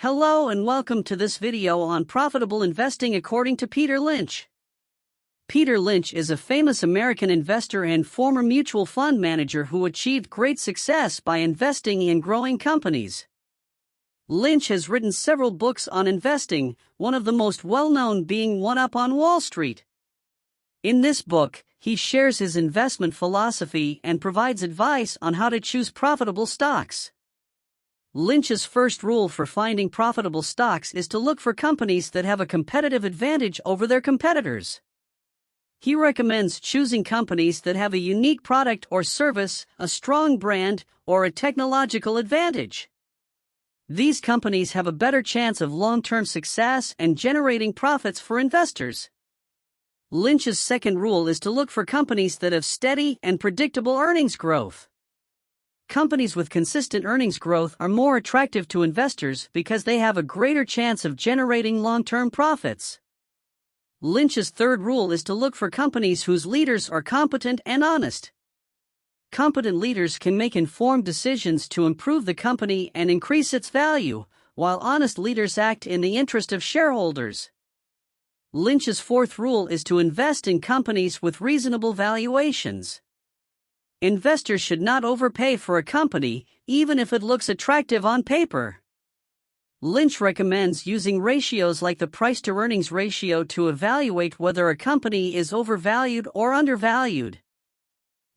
Hello and welcome to this video on profitable investing according to Peter Lynch. Peter Lynch is a famous American investor and former mutual fund manager who achieved great success by investing in growing companies. Lynch has written several books on investing, one of the most well-known being One Up on Wall Street. In this book, he shares his investment philosophy and provides advice on how to choose profitable stocks. Lynch's first rule for finding profitable stocks is to look for companies that have a competitive advantage over their competitors. He recommends choosing companies that have a unique product or service, a strong brand, or a technological advantage. These companies have a better chance of long-term success and generating profits for investors. Lynch's second rule is to look for companies that have steady and predictable earnings growth. Companies with consistent earnings growth are more attractive to investors because they have a greater chance of generating long-term profits. Lynch's third rule is to look for companies whose leaders are competent and honest. Competent leaders can make informed decisions to improve the company and increase its value, while honest leaders act in the interest of shareholders. Lynch's fourth rule is to invest in companies with reasonable valuations. Investors should not overpay for a company, even if it looks attractive on paper. Lynch recommends using ratios like the price-to-earnings ratio to evaluate whether a company is overvalued or undervalued.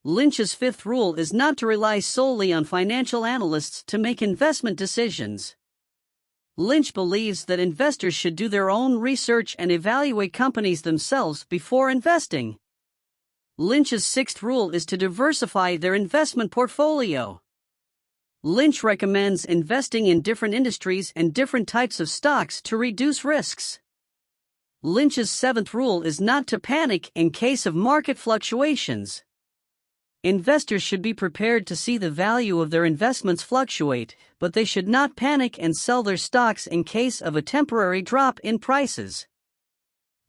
Lynch's fifth rule is not to rely solely on financial analysts to make investment decisions. Lynch believes that investors should do their own research and evaluate companies themselves before investing. Lynch's sixth rule is to diversify their investment portfolio. Lynch recommends investing in different industries and different types of stocks to reduce risks. Lynch's seventh rule is not to panic in case of market fluctuations. Investors should be prepared to see the value of their investments fluctuate, but they should not panic and sell their stocks in case of a temporary drop in prices.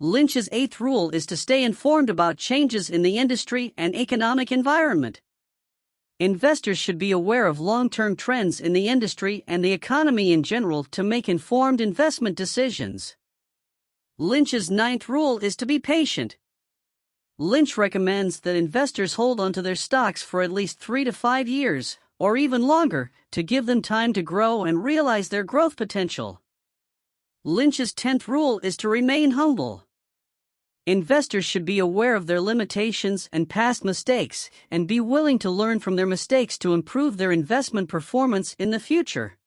Lynch's eighth rule is to stay informed about changes in the industry and economic environment. Investors should be aware of long-term trends in the industry and the economy in general to make informed investment decisions. Lynch's ninth rule is to be patient. Lynch recommends that investors hold onto their stocks for at least 3 to 5 years, or even longer, to give them time to grow and realize their growth potential. Lynch's 10th rule is to remain humble. Investors should be aware of their limitations and past mistakes, and be willing to learn from their mistakes to improve their investment performance in the future.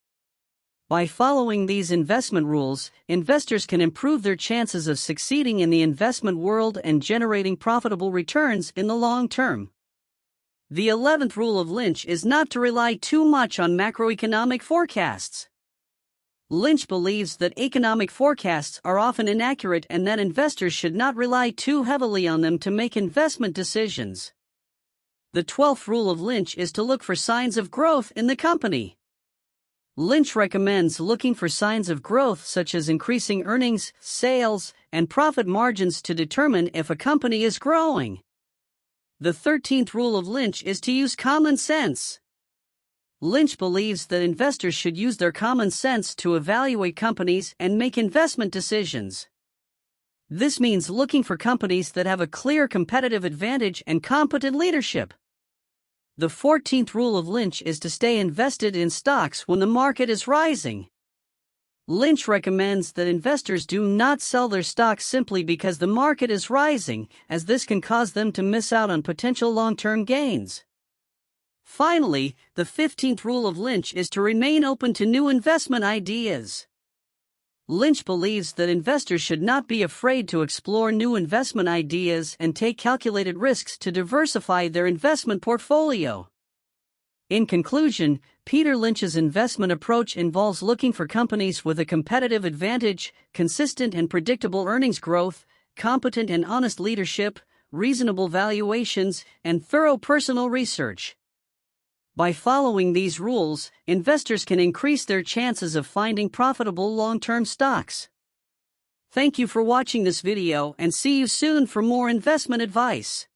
By following these investment rules, investors can improve their chances of succeeding in the investment world and generating profitable returns in the long term. The 11th rule of Lynch is not to rely too much on macroeconomic forecasts. Lynch believes that economic forecasts are often inaccurate and that investors should not rely too heavily on them to make investment decisions. The 12th rule of Lynch is to look for signs of growth in the company. Lynch recommends looking for signs of growth such as increasing earnings, sales, and profit margins to determine if a company is growing. The 13th rule of Lynch is to use common sense. Lynch believes that investors should use their common sense to evaluate companies and make investment decisions. This means looking for companies that have a clear competitive advantage and competent leadership. The 14th rule of Lynch is to stay invested in stocks when the market is rising. Lynch recommends that investors do not sell their stocks simply because the market is rising, as this can cause them to miss out on potential long-term gains. Finally, the 15th rule of Lynch is to remain open to new investment ideas. Lynch believes that investors should not be afraid to explore new investment ideas and take calculated risks to diversify their investment portfolio. In conclusion, Peter Lynch's investment approach involves looking for companies with a competitive advantage, consistent and predictable earnings growth, competent and honest leadership, reasonable valuations, and thorough personal research. By following these rules, investors can increase their chances of finding profitable long-term stocks. Thank you for watching this video and see you soon for more investment advice.